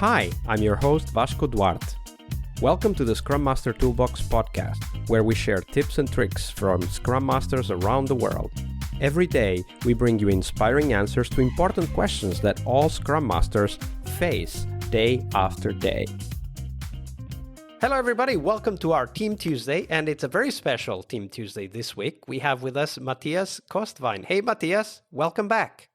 Hi, I'm your host Vasco Duarte. Welcome to the Scrum Master Toolbox podcast, where we share tips and tricks from Scrum Masters around the world. Every day, we bring you inspiring answers to important questions that all Scrum Masters face day after day. Hello everybody, welcome to our Team Tuesday, and it's a very special Team Tuesday this week. We have with us Matthias Kostwein. Hey Matthias, welcome back.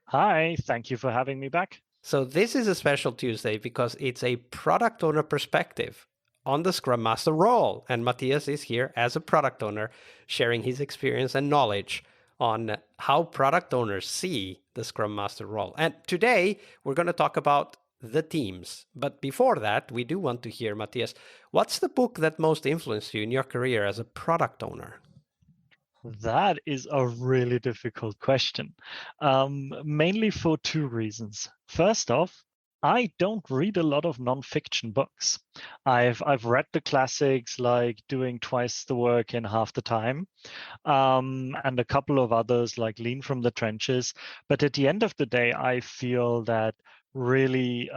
Hi, thank you for having me back. So this is a special Tuesday because it's a product owner perspective on the Scrum Master role. And Matthias is here as a product owner, sharing his experience and knowledge on how product owners see the Scrum Master role. And today we're going to talk about the teams. But before that, we do want to hear, Matthias, what's the book that most influenced you in your career as a product owner? That is a really difficult question, mainly for two reasons. First off, I don't read a lot of nonfiction books. I've read the classics like Doing Twice the Work in Half the Time, and a couple of others like Lean from the Trenches. But at the end of the day, I feel that really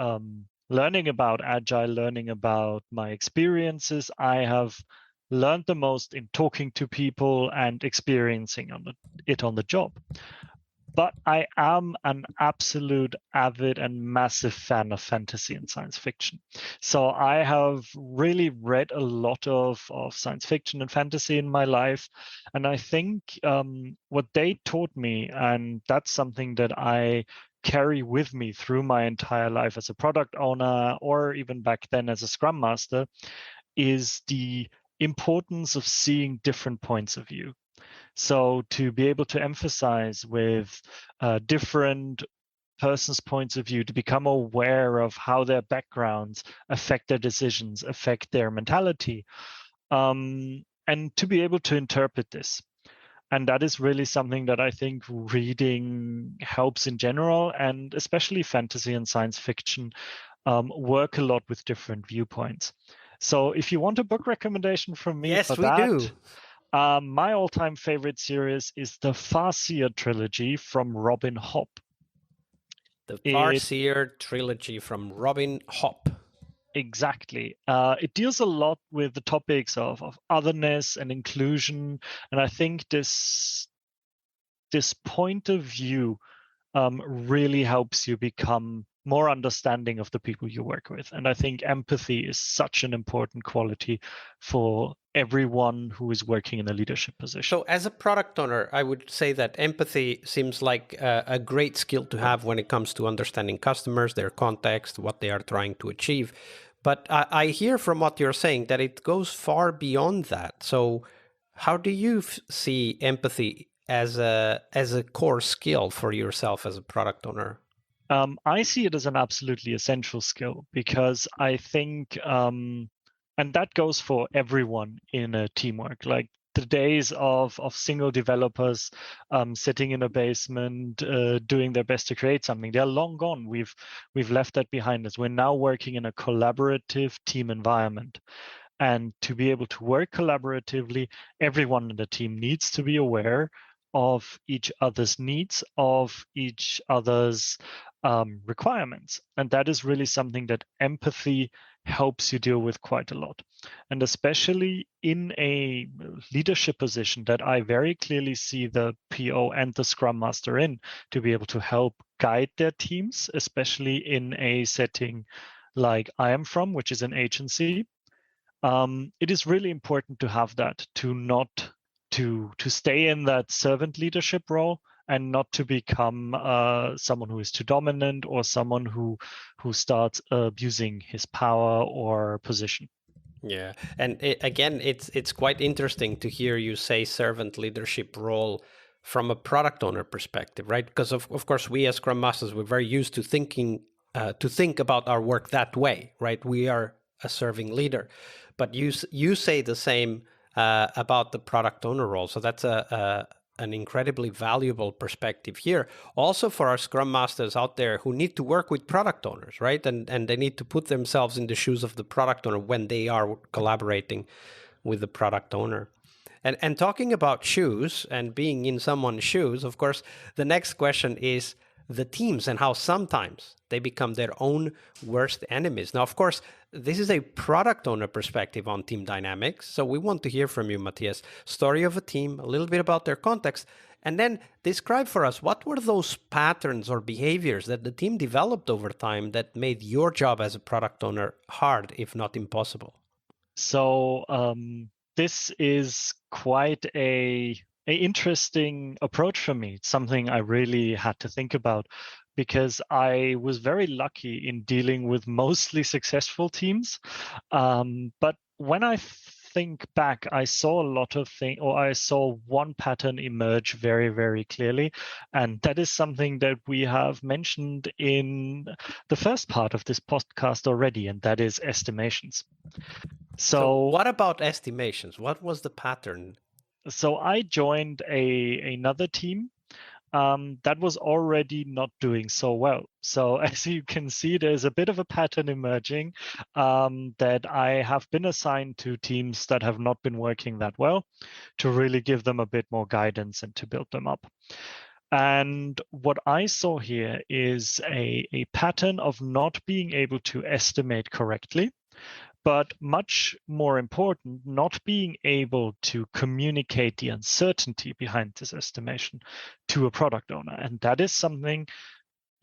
learning about Agile, learning about my experiences, I have learned the most in talking to people and experiencing it on the job. But I am an absolute avid and massive fan of fantasy and science fiction. So I have really read a lot of science fiction and fantasy in my life. And I think what they taught me, and that's something that I carry with me through my entire life as a product owner, or even back then as a Scrum Master, is the importance of seeing different points of view. So to be able to emphasize with different persons' points of view, to become aware of how their backgrounds affect their decisions, affect their mentality, and to be able to interpret this. And that is really something that I think reading helps in general, and especially fantasy and science fiction work a lot with different viewpoints. So if you want a book recommendation from me Yes, for we that, do. My all-time favorite series is the Farseer trilogy from Robin Hobb. The Farseer trilogy from Robin Hobb. Exactly. It deals a lot with the topics of otherness and inclusion. And I think this point of view really helps you become more understanding of the people you work with. And I think empathy is such an important quality for everyone who is working in a leadership position. So as a product owner, I would say that empathy seems like a great skill to have when it comes to understanding customers, their context, what they are trying to achieve. But I hear from what you're saying that it goes far beyond that. So how do you see empathy as a core skill for yourself as a product owner? I see it as an absolutely essential skill because I think, and that goes for everyone in a teamwork. Like the days of single developers sitting in a basement doing their best to create something, they're long gone. We've left that behind us. We're now working in a collaborative team environment. And to be able to work collaboratively, everyone in the team needs to be aware of each other's needs, of each other's requirements. And that is really something that empathy helps you deal with quite a lot. And especially in a leadership position that I very clearly see the PO and the Scrum Master in, to be able to help guide their teams, especially in a setting like I am from, which is an agency. It is really important to have that, to not to stay in that servant leadership role and not to become someone who is too dominant or someone who starts abusing his power or position. Yeah, and it's quite interesting to hear you say servant leadership role from a product owner perspective, right? Because of course we as Scrum Masters, we're very used to think about our work that way, right? We are a serving leader, but you say the same about the product owner role. So that's an incredibly valuable perspective here. Also for our Scrum Masters out there who need to work with product owners, right? And they need to put themselves in the shoes of the product owner when they are collaborating with the product owner. And talking about shoes and being in someone's shoes, of course, the next question is, the teams and how sometimes they become their own worst enemies. Now, of course, this is a product owner perspective on team dynamics. So we want to hear from you, Matthias. Story of a team, a little bit about their context, and then describe for us what were those patterns or behaviors that the team developed over time that made your job as a product owner hard, if not impossible. So this is quite a interesting approach for me. It's something I really had to think about because I was very lucky in dealing with mostly successful teams. But when I think back, I saw a lot of things, or I saw one pattern emerge very, very clearly. And that is something that we have mentioned in the first part of this podcast already, and that is estimations. So what about estimations? What was the pattern? So I joined another team that was already not doing so well. So as you can see, there's a bit of a pattern emerging that I have been assigned to teams that have not been working that well to really give them a bit more guidance and to build them up. And what I saw here is a pattern of not being able to estimate correctly, but much more important, not being able to communicate the uncertainty behind this estimation to a product owner. And that is something,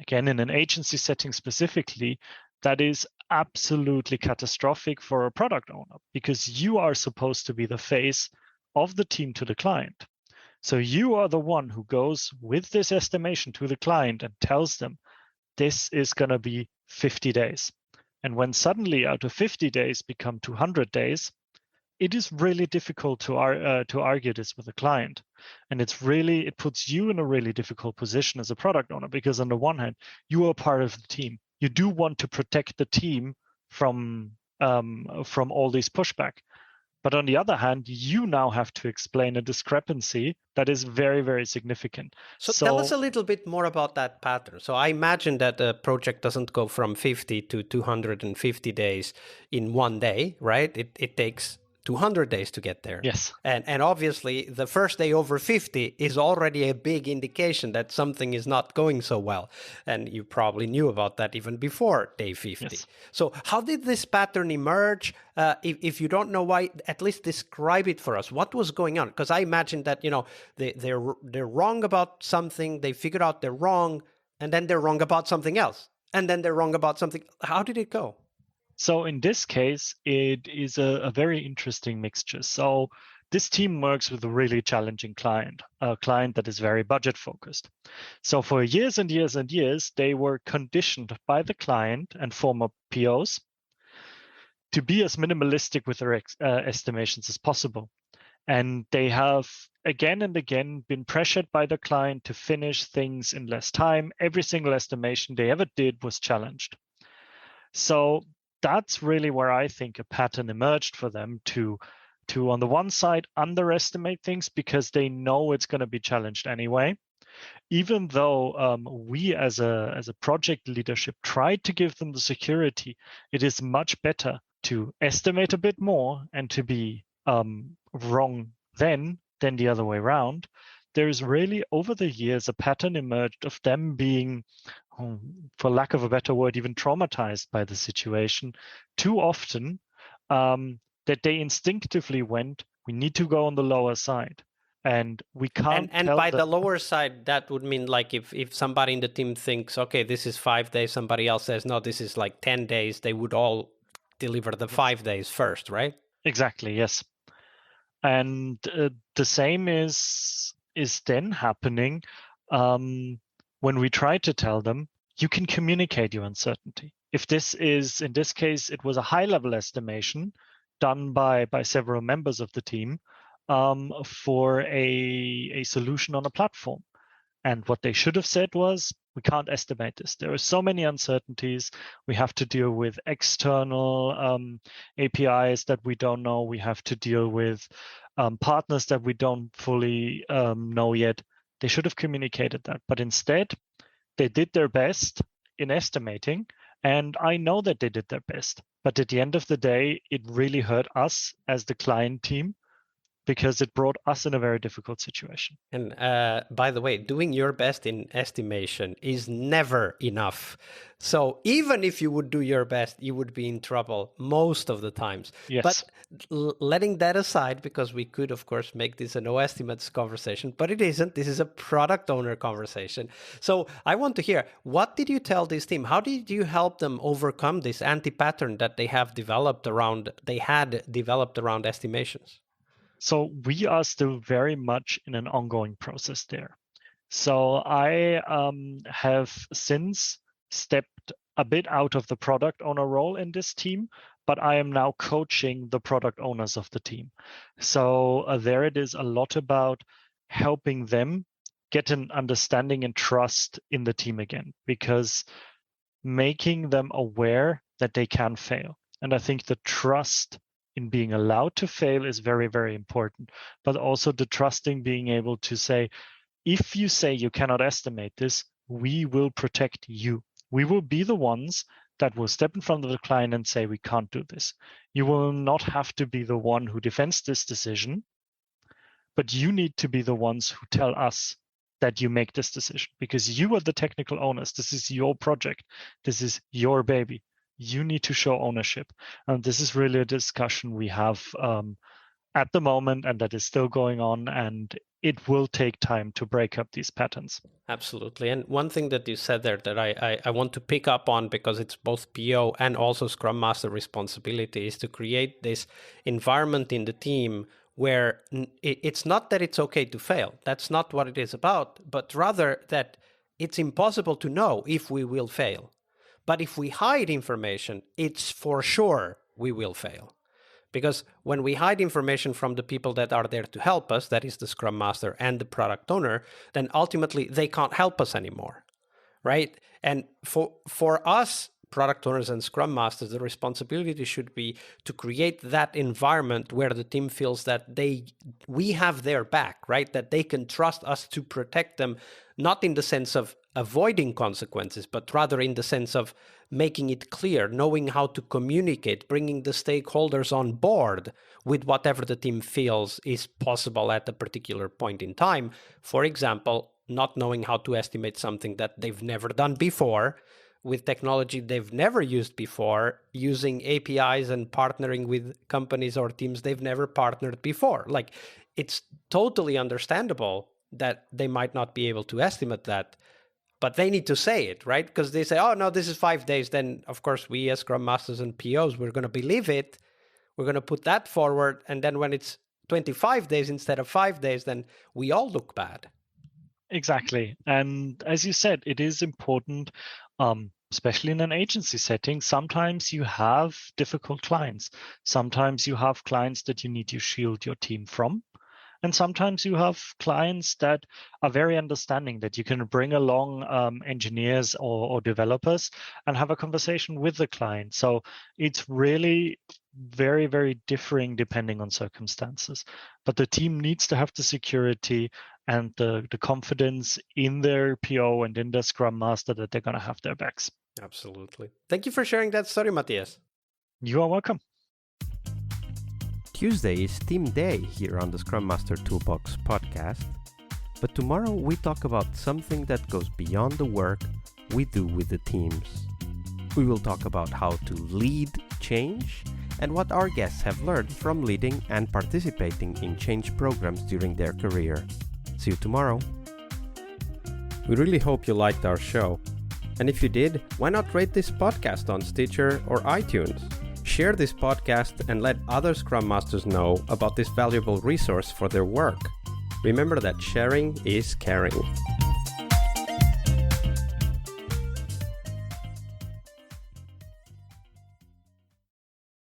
again, in an agency setting specifically, that is absolutely catastrophic for a product owner because you are supposed to be the face of the team to the client. So you are the one who goes with this estimation to the client and tells them, this is going to be 50 days. And when suddenly out of 50 days become 200 days, it is really difficult to argue this with a client. And it puts you in a really difficult position as a product owner, because on the one hand, you are part of the team. You do want to protect the team from all this pushback. But on the other hand, you now have to explain a discrepancy that is very, very significant. So tell us a little bit more about that pattern. So I imagine that a project doesn't go from 50 to 250 days in one day, right? It takes 200 days to get there. Yes. And obviously, the first day over 50 is already a big indication that something is not going so well. And you probably knew about that even before day 50. Yes. So how did this pattern emerge? If you don't know why, at least describe it for us. What was going on? Because I imagine that, they're wrong about something, they figured out they're wrong, and then they're wrong about something else. And then they're wrong about something. How did it go? So in this case, it is a very interesting mixture. So this team works with a really challenging client, a client that is very budget focused. So for years and years and years, they were conditioned by the client and former POs to be as minimalistic with their estimations as possible. And they have again and again been pressured by the client to finish things in less time. Every single estimation they ever did was challenged. So that's really where I think a pattern emerged for them to on the one side underestimate things because they know it's going to be challenged anyway. Even though we as a project leadership tried to give them the security, it is much better to estimate a bit more and to be wrong than the other way around. There is really over the years a pattern emerged of them being, for lack of a better word, even traumatized by the situation too often, that they instinctively went, we need to go on the lower side. And we can't. And by the lower side, that would mean like if somebody in the team thinks, okay, this is 5 days, somebody else says, no, this is like 10 days, they would all deliver the 5 days first, right? Exactly, yes. And the same is then happening when we try to tell them, you can communicate your uncertainty. If this is, in this case, it was a high-level estimation done by several members of the team for a solution on a platform. And what they should have said was, we can't estimate this. There are so many uncertainties. We have to deal with external APIs that we don't know. We have to deal with partners that we don't fully know yet. They should have communicated that. But instead, they did their best in estimating. And I know that they did their best. But at the end of the day, it really hurt us as the client team because it brought us in a very difficult situation. And by the way, doing your best in estimation is never enough. So even if you would do your best, you would be in trouble most of the times. Yes. But letting that aside, because we could, of course, make this a no estimates conversation, but it isn't. This is a product owner conversation. So I want to hear, what did you tell this team? How did you help them overcome this anti-pattern that they had developed around estimations? So we are still very much in an ongoing process there. So I have since stepped a bit out of the product owner role in this team, but I am now coaching the product owners of the team. So there it is a lot about helping them get an understanding and trust in the team again, because making them aware that they can fail. And I think the trust in being allowed to fail is very, very important, but also the trusting being able to say, if you say you cannot estimate this, we will protect you. We will be the ones that will step in front of the client and say, we can't do this. You will not have to be the one who defends this decision, but you need to be the ones who tell us that you make this decision, because you are the technical owners. This is your project. This is your baby. You need to show ownership. And this is really a discussion we have at the moment, and that is still going on, and it will take time to break up these patterns. Absolutely. And one thing that you said there that I want to pick up on, because it's both PO and also Scrum Master responsibility, is to create this environment in the team where it's not that it's okay to fail. That's not what it is about, but rather that it's impossible to know if we will fail. But if we hide information, it's for sure we will fail. Because when we hide information from the people that are there to help us, that is the Scrum Master and the product owner, then ultimately they can't help us anymore, right? And for us, product owners and Scrum Masters, the responsibility should be to create that environment where the team feels that we have their back, right? That they can trust us to protect them, not in the sense of avoiding consequences, but rather in the sense of making it clear, knowing how to communicate, bringing the stakeholders on board with whatever the team feels is possible at a particular point in time. For example, not knowing how to estimate something that they've never done before, with technology they've never used before, using APIs and partnering with companies or teams they've never partnered before. Like, it's totally understandable that they might not be able to estimate that, but they need to say it, right? Because they say, oh, no, this is 5 days. Then, of course, we as Scrum Masters and POs, we're going to believe it. We're going to put that forward. And then when it's 25 days instead of 5 days, then we all look bad. Exactly. And as you said, it is important, especially in an agency setting. Sometimes you have difficult clients. Sometimes you have clients that you need to shield your team from. And sometimes you have clients that are very understanding, that you can bring along engineers or developers and have a conversation with the client. So it's really very, very differing depending on circumstances. But the team needs to have the security and the confidence in their PO and in their Scrum Master that they're going to have their backs. Absolutely. Thank you for sharing that story, Matthias. You are welcome. Tuesday is Team Day here on the Scrum Master Toolbox podcast. But tomorrow we talk about something that goes beyond the work we do with the teams. We will talk about how to lead change and what our guests have learned from leading and participating in change programs during their career. See you tomorrow. We really hope you liked our show. And if you did, why not rate this podcast on Stitcher or iTunes? Share this podcast and let other Scrum Masters know about this valuable resource for their work. Remember that sharing is caring.